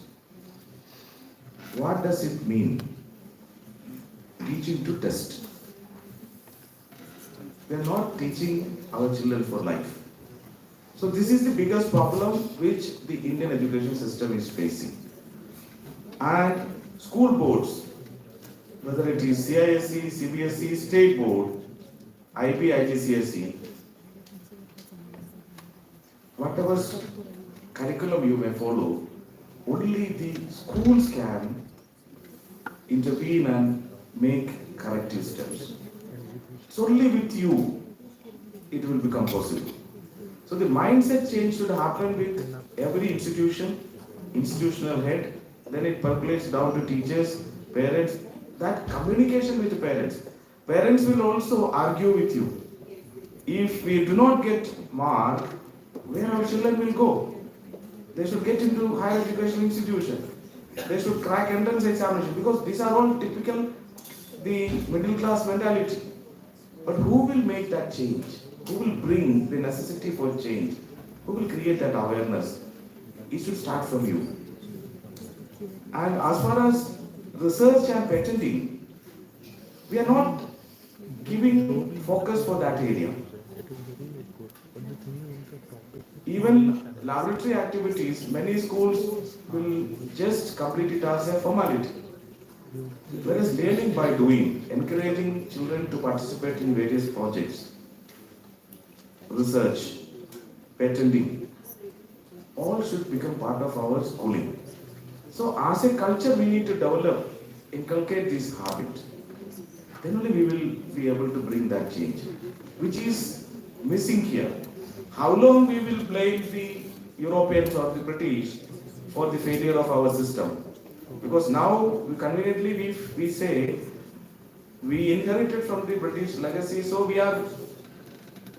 What does it mean? Teaching to test. We are not teaching our children for life. So this is the biggest problem which the Indian education system is facing. And school boards, whether it is CISE, CBSE, State Board, IB, IGCSE, whatever curriculum you may follow, only the schools can intervene and make corrective steps. It's only with you it will become possible. So the mindset change should happen with every institution, institutional head, then it percolates down to teachers, parents, that communication with the parents. Parents will also argue with you. If we do not get mark, where our children will go? They should get into higher education institution. They should crack entrance examination, because these are all typical the middle class mentality. But who will make that change? Who will bring the necessity for change? Who will create that awareness? It should start from you. And as far as research and patenting, We are not giving focus for that area. Even laboratory activities, many schools will just complete it as a formality. Whereas learning by doing, encouraging children to participate in various projects, research, patenting, all should become part of our schooling. So as a culture we need to develop, inculcate this habit. Then only we will be able to bring that change, which is missing here. How long we will blame the Europeans or the British for the failure of our system? Because now conveniently we say we inherited from the British legacy, so we are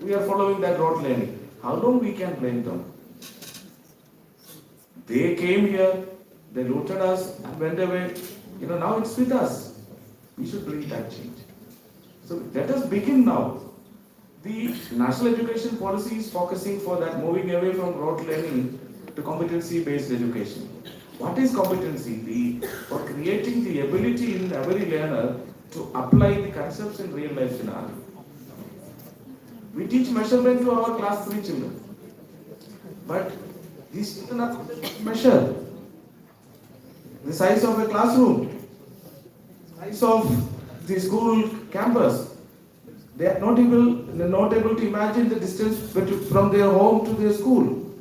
following that rote learning. How long we can blame them? They came here, they looted us and went away. Now it's with us. We should bring that change. So let us begin now. The national education policy is focusing for that, moving away from rote learning to competency-based education. What is competency? For creating the ability in every learner to apply the concepts in real life scenario. We teach measurement to our class 3 children. But these children are measure the size of a classroom, size of the school campus. They are not able to imagine the distance from their home to their school.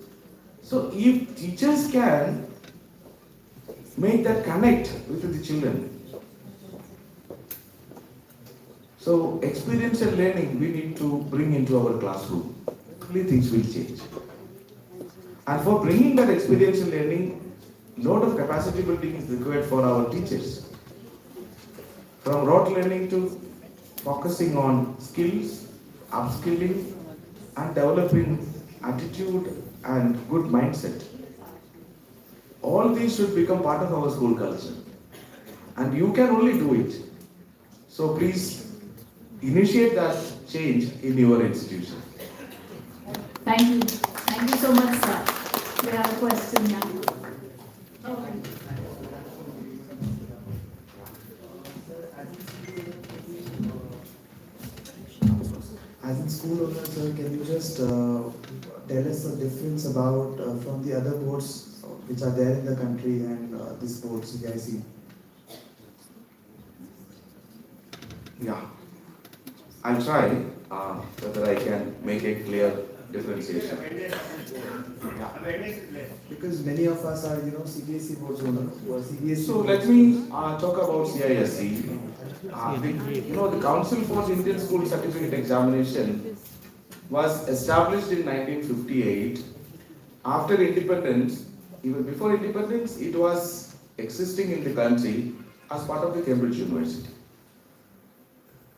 So if teachers can make that connect with the children. So experiential learning we need to bring into our classroom. Only things will change. And for bringing that experiential learning, lot of capacity building is required for our teachers. From rote learning to focusing on skills, upskilling, and developing attitude and good mindset. All these should become part of our school culture. And you can only do it. So please initiate that change in your institution. Thank you. Thank you so much, sir. We have a question now. Okay. As in school owner, sir, can you just tell us the difference about from the other boards which are there in the country and this board, CIC? Yeah, I'll try whether I can make a clear differentiation. Because many of us are, CBSE boards owner or CBSE. So let me talk about CISE. The Council for the Indian School Certificate Examination was established in 1958. After independence, even before independence, it was existing in the country as part of the Cambridge University.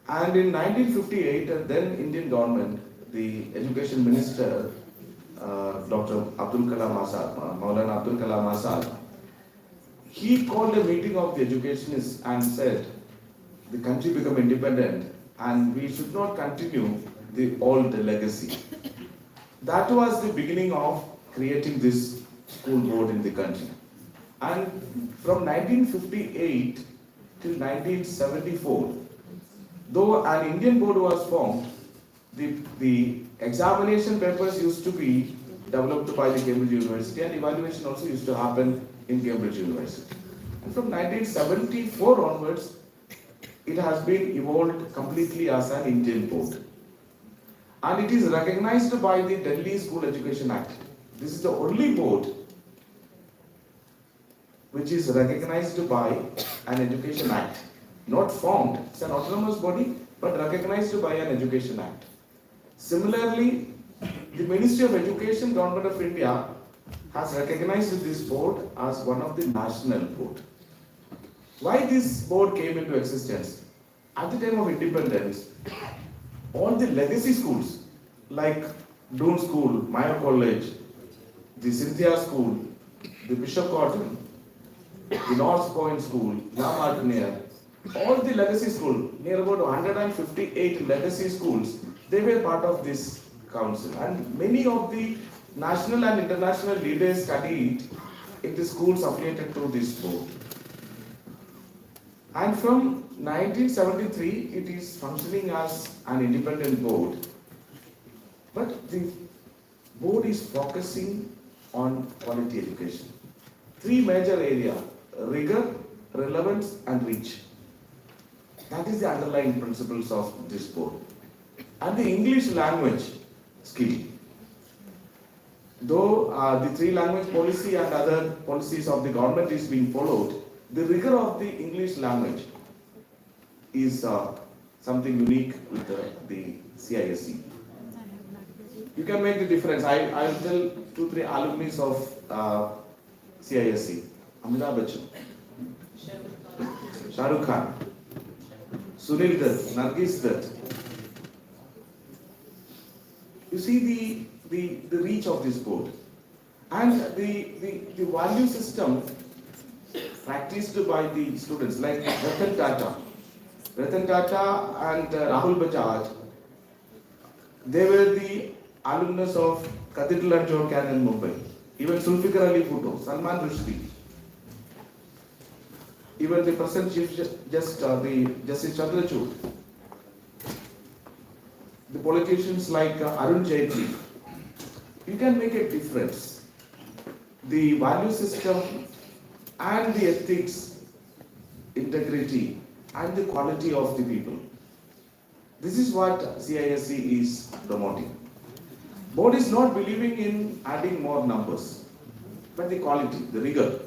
And in 1958, then Indian government, the education minister, Dr. Abdul Kalam Azad, Maulana Abdul Kalam Azad, he called a meeting of the educationists and said, the country become independent and we should not continue the old legacy. That was the beginning of creating this school board in the country. And from 1958 till 1974, though an Indian board was formed, the examination papers used to be developed by the Cambridge University and evaluation also used to happen in Cambridge University. And from 1974 onwards, it has been evolved completely as an Indian board. And it is recognized by the Delhi School Education Act. This is the only board which is recognized by an Education Act. Not formed, it's an autonomous body, but recognized by an Education Act. Similarly, the Ministry of Education, Government of India, has recognized this board as one of the national board. Why this board came into existence? At the time of independence, all the legacy schools like Doon School, Mayo College, the Cynthia School, the Bishop Cotton, the North Point School, La Martiniere, all the legacy schools, near about 158 legacy schools, they were part of this council. And many of the national and international leaders studied in the schools affiliated to this board. And from 1973, it is functioning as an independent board. But the board is focusing on quality education. Three major areas: rigor, relevance, and reach. That is the underlying principles of this board. And the English language skill. Though the three language policy and other policies of the government is being followed, the rigor of the English language is something unique with the CISE. You can make the difference. I will tell 2-3 alumni of CISE. Amitabh Bachchan, Shah Rukh Khan, Sunil Dutt, Nargis Dutt. You see the reach of this board and the value system practiced by the students like Ratan Tata and Rahul Bajaj. They were the alumnus of Cathedral and John Can in Mumbai. Even Zulfikar Ali Bhutto, Salman Rushdie. Even the present Chief Justice Chandrachud. The politicians like Arun Jaitley. You can make a difference. The value system and the ethics, integrity, and the quality of the people. This is what CISE is promoting. Board is not believing in adding more numbers, but the quality, the rigor.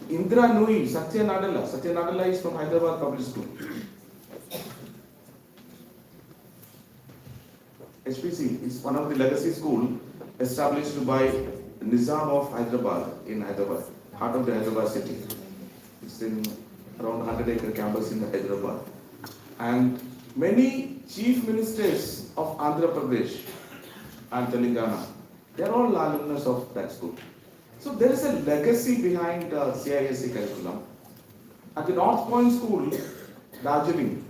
Indra Nui, Satya Nadella is from Hyderabad Public School. HPC is one of the legacy schools established by Nizam of Hyderabad in Hyderabad, heart of the Hyderabad city. It's in around 100-acre campus in Hyderabad. And many chief ministers of Andhra Pradesh and Telangana, they are all alumnus of that school. So there is a legacy behind CISE curriculum. At the North Point School, Darjeeling,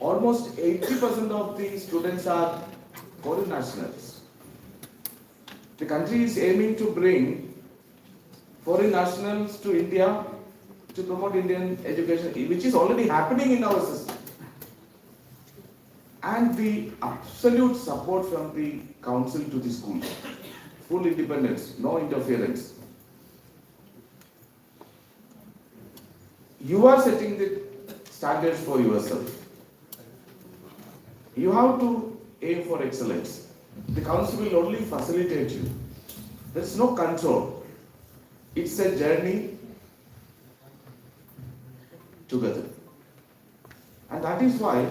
almost 80% of the students are foreign nationals. The country is aiming to bring foreign nationals to India to promote Indian education, which is already happening in our system. And the absolute support from the council to the school. Full independence, no interference. You are setting the standards for yourself. You have to aim for excellence. The council will only facilitate you. There is no control. It's a journey together. And that is why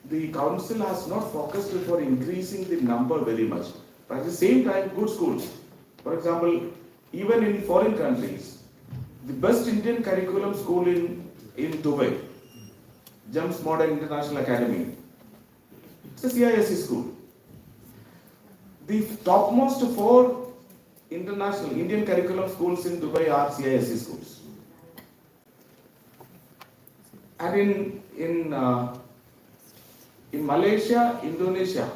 the council has not focused for increasing the number very much. But at the same time, good schools. For example, even in foreign countries, the best Indian curriculum school in Dubai, Gems Modern International Academy, it's a CISE school. The topmost 4 international Indian curriculum schools in Dubai are CISE schools. And in Malaysia, Indonesia,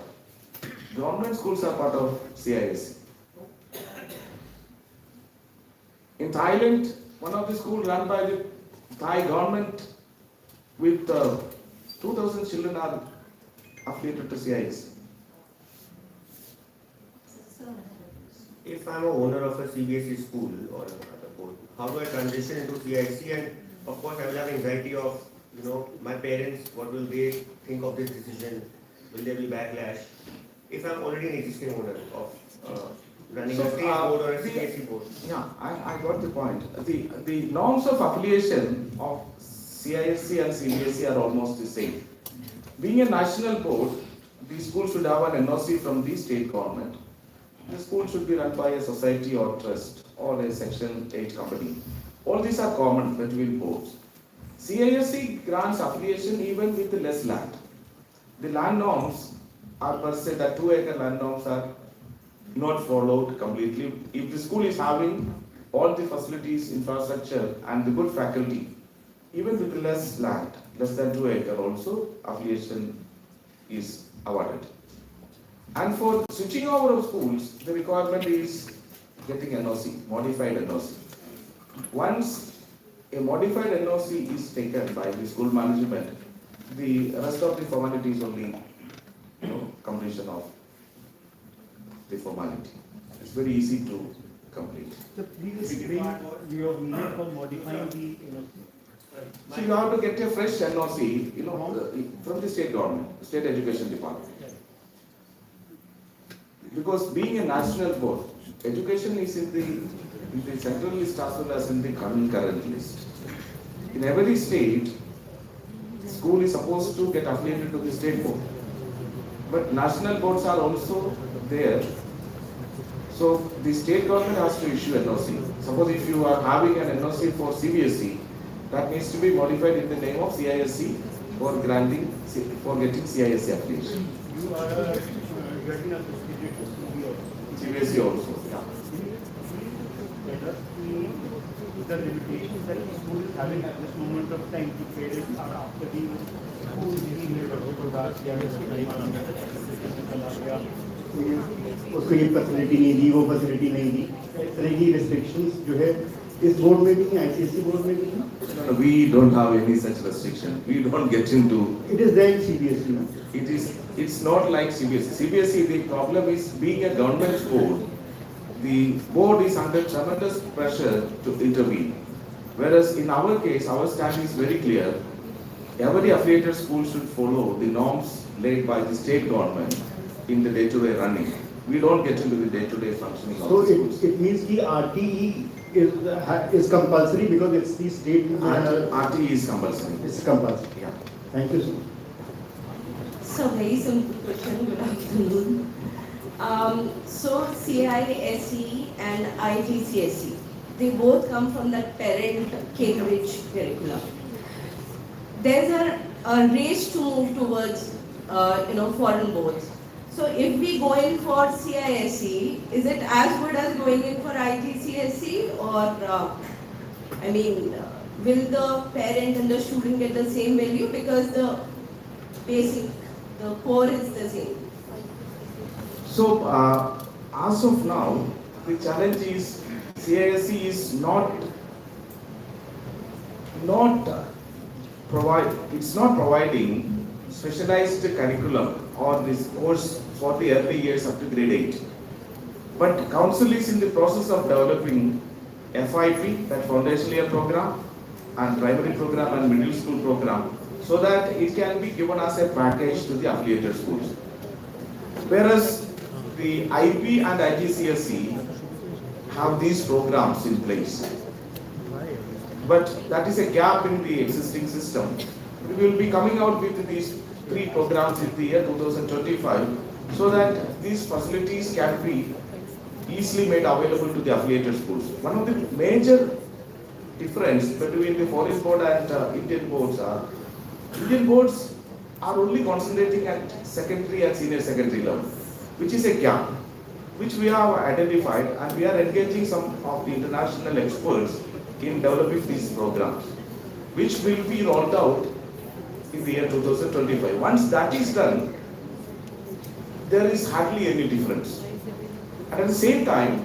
government schools are part of CISE. In Thailand, one of the schools run by the Thai government with 2,000 children are affiliated to CISE. If I'm a owner of a CBSE school or another board, how do I transition into CISE? And of course, I will have anxiety of, my parents, what will they think of this decision? Will there be backlash? If I'm already an existing owner of running a state board or a CBSE board. Yeah, I got the point. The norms of affiliation of CISE and CBSE are almost the same. Being a national board, the school should have an NOC from the state government. The school should be run by a society or trust or a Section 8 company. All these are common between boards. CISE grants affiliation even with less land. The land norms are per se, that 2-acre land norms are not followed completely. If the school is having all the facilities, infrastructure and the good faculty, even with less land, less than 2 acre also, affiliation is awarded. And for switching over of schools, the requirement is getting NOC, modified NOC. once a modified NOC is taken by the school management, the rest of the formality is only, completion of the formality. It's very easy to complete. So please explain your meaning for modifying the, So you have to get a fresh NOC, from the state government, state education department. Because being a national board, education is in the central list as well as in the concurrent list. In every state, school is supposed to get affiliated to the state board. But national boards are also there. So the state government has to issue NOC. Suppose if you are having an NOC for CBSE, that needs to be modified in the name of CISE for getting CISE affiliation. you are getting associated to CBSE also, yeah. Let us see the limitations that the school is having at this moment of time to parents are after the school being made उसको ये facility नहीं दी, वो facility नहीं दी, इस तरह की restrictions जो है इस बोर्ड में भी ICSE बोर्ड में भी No, we don't have any such restriction. We don't get into. It is there in CBSE. It's not like CBSE. CBSE, the problem is being a government board. The board is under tremendous pressure to intervene. Whereas in our case, our stand is very clear. Every affiliated school should follow the norms laid by the state government in the day-to-day running. We don't get into the day-to-day functioning of So the schools. it means the RTE is compulsory because it's the state. RTE is compulsory. It's compulsory. Yeah. Thank you so much. So very simple question, good afternoon. So CISE and IGCSE, they both come from that parent Cambridge curriculum. There's a race to move towards foreign boards. So if we go in for CISE, is it as good as going in for IGCSE, or will the parent and the student get the same value because the core is the same? So, as of now, the challenge is CISE is not providing specialized curriculum or this course for the early years up to grade 8. But council is in the process of developing FIP, that foundation year program, and primary program and middle school program, so that it can be given as a package to the affiliated schools. Whereas the IP and IGCSE have these programs in place. But that is a gap in the existing system. We will be coming out with these 3 programs in the year 2025, so that these facilities can be easily made available to the affiliated schools. One of the major difference between the foreign board and Indian boards are only concentrating at secondary and senior secondary level, which is a gap, which we have identified, and we are engaging some of the international experts in developing these programs, which will be rolled out in the year 2025. Once that is done, there is hardly any difference. And at the same time,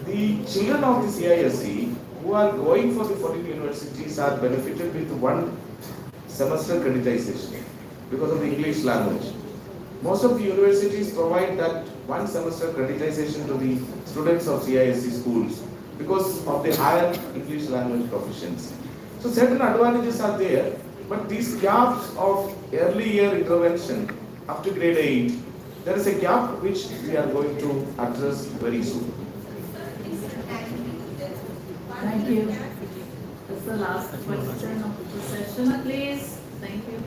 the children of the CISE who are going for the foreign universities are benefited with 1 semester creditization because of the English language. Most of the universities provide that 1 semester creditization to the students of CISE schools because of the higher English language proficiency. So certain advantages are there, but these gaps of early year intervention up to grade 8, there is a gap which we are going to address very soon. Thank you. That's the last question of the session, please. Thank you.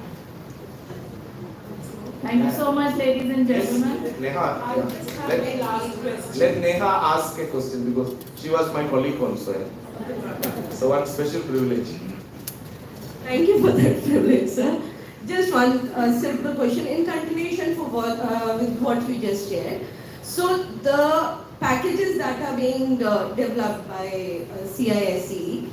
Thank you so much, ladies and gentlemen. Neha, let Neha ask a question because she was my colleague also. So one special privilege. Thank you for that privilege, sir. Just one simple question in continuation with what we just shared. So the packages that are being developed by CISE,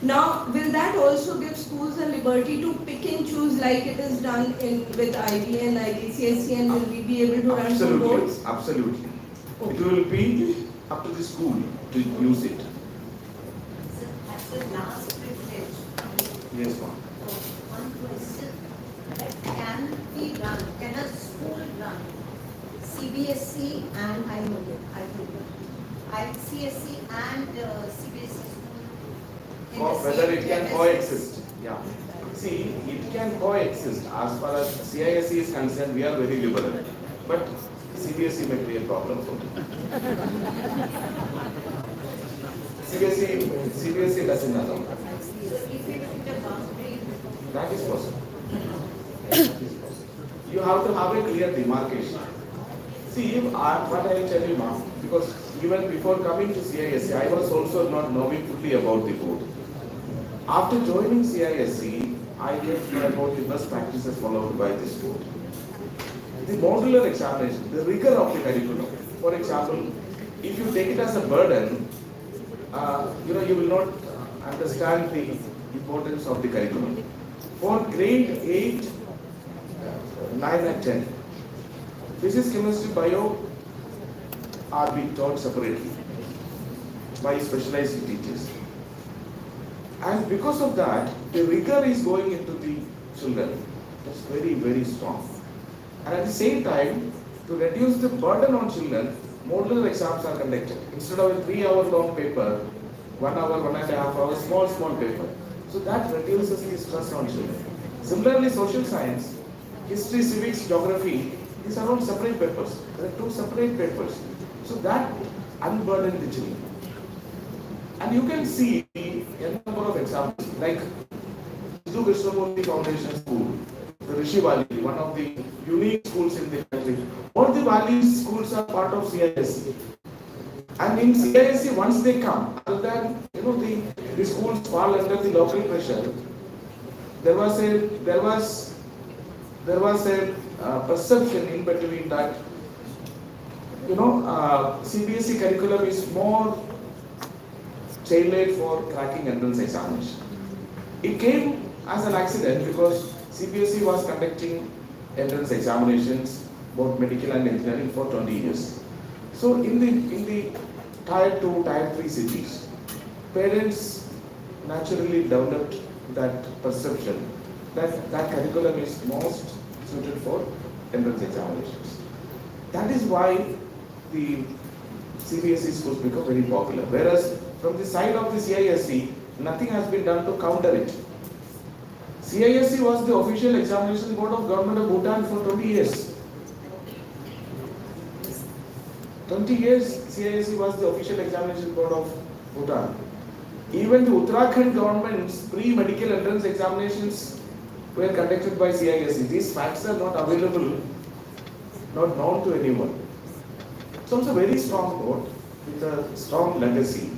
now will that also give schools the liberty to pick and choose like it is done with IB and IGCSE, and will we be able to run some boards? Absolutely. Okay. It will be up to the school to use it. the last privilege. Yes, ma'am. One question that can be done, can a school run CBSE and ICSE and CBSE school? in the Whether same it can campus? coexist. Yeah. See, it can coexist. As far as CISE is concerned, we are very liberal. But CBSE may be a problem for me. CBSE doesn't allow. So if we put a boundary, That is possible. You have to have a clear demarcation. See, what I will tell you now, because even before coming to CISE, I was also not knowing fully about the board. After joining CISE, I get to know about the best practices followed by this board. The modular examination, the rigor of the curriculum. For example, if you take it as a burden, you will not understand the importance of the curriculum. For grade 8, 9 and 10, physics, chemistry, bio are being taught separately by specialized teachers. And because of that, the rigor is going into the children. That's very, very strong. And at the same time, to reduce the burden on children, modular exams are conducted. Instead of a 3-hour long paper, 1 hour, 1.5 hours, small paper. So that reduces the stress on children. Similarly, social science, history, civics, geography, these are all separate papers. There are 2 separate papers. So that unburden the children. And you can see a number of examples, like Sidhu Krishnamurti Foundation School, the Rishi Valley, one of the unique schools in the country. All the Valley schools are part of CISE. And in CISE, once they come, other than the schools fall under the local pressure, there was a perception in between that CBSE curriculum is more tailored for cracking entrance examination. It came as an accident because CBSE was conducting entrance examinations, both medical and engineering, for 20 years. So in the Tier 2, Tier 3 cities, parents naturally developed that perception that curriculum is most suited for entrance examinations. That is why the CBSE schools become very popular. Whereas from the side of the CISE, nothing has been done to counter it. CISE was the official examination board of Government of Bhutan for 20 years. 20 years CISE was the official examination board of Bhutan. Even the Uttarakhand government's pre-medical entrance examinations were conducted by CISE. These facts are not available, not known to anyone. It's also a very strong board with a strong legacy.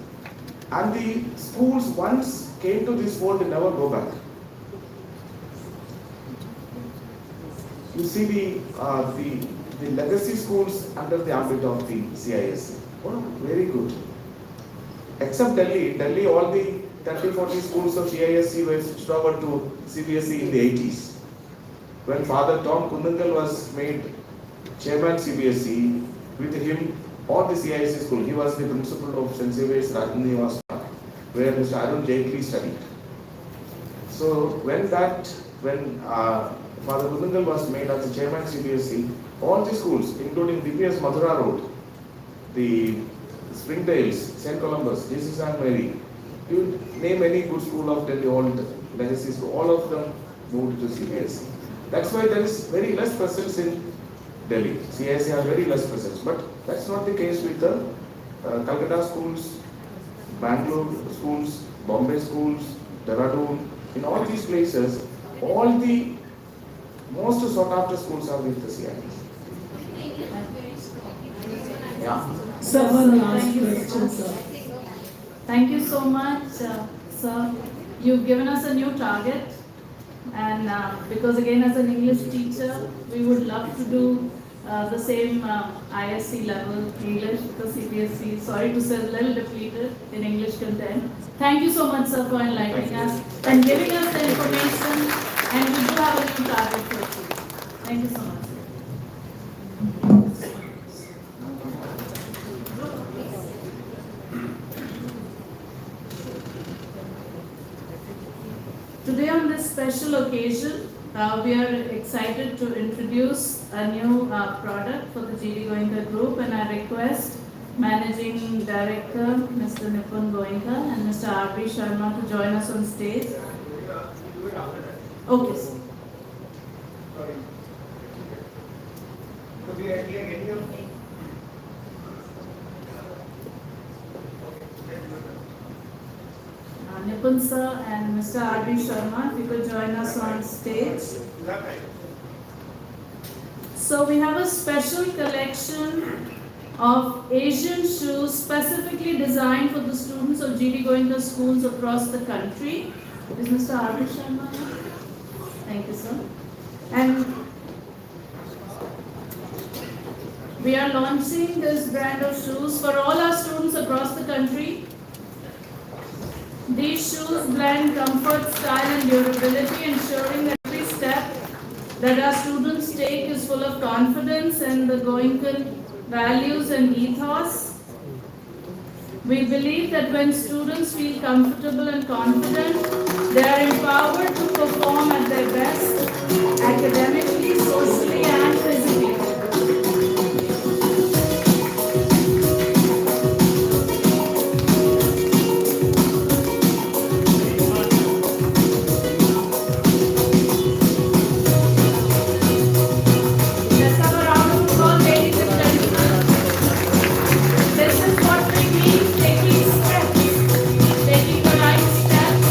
And the schools once came to this board, they never go back. You see the legacy schools under the ambit of the CISE. Oh, very good. Except Delhi, all the 30-40 schools of CISE were switched over to CBSE in the 80s. When Father Tom Kundangal was made chairman CBSE, with him all the CISE school, he was the principal of St. Xavier's Rajnivas, where Mr. Arun Jaitley studied. So when Father Kundangal was made as the chairman CBSE, all the schools, including DPS Madhura Road, the Springdales, St. Columbus, Jesus and Mary, you name any good school of Delhi, old legacy school, all of them moved to CBSE. That's why there is very less presence in Delhi. CISE has very less presence, but that's not the case with the Calcutta schools, Bangalore schools, Bombay schools, Dehradun. In all these places, all the most sought after schools are with the CISE. Yeah. Sir, one last question, sir. Thank you so much, sir. You've given us a new target, and because again, as an English teacher, we would love to do the same ISC level English, because CBSE, sorry to say, is a little depleted in English content. Thank you so much, sir, for enlightening us and giving us the information, and we do have a new target for you. Thank you so much, sir. Today on this special occasion, we are excited to introduce a new product for the GD Goenka Group, and I request Managing Director Mr. Nipun Goenka and Mr. R.B. Sharma to join us on stage. Okay, sir. So we are getting a Nipun sir and Mr. R.B. Sharma, if you could join us on stage. So we have a special collection of Asian shoes specifically designed for the students of GD Goenka schools across the country. Is Mr. R.B. Sharma here? Thank you, sir. And we are launching this brand of shoes for all our students across the country. These shoes blend comfort, style and durability, ensuring that every step that our students take is full of confidence in the Goenkan values and ethos. We believe that when students feel comfortable and confident, they are empowered to perform at their best academically, socially and physically. Let's have a round of applause, ladies and gentlemen. This is what we mean, taking steps, taking the right steps,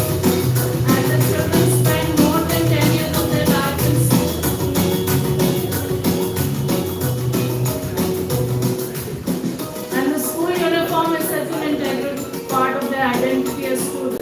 as the children spend more than 10 years of their lives in school. And the school uniform is such an integral part of their identity as students.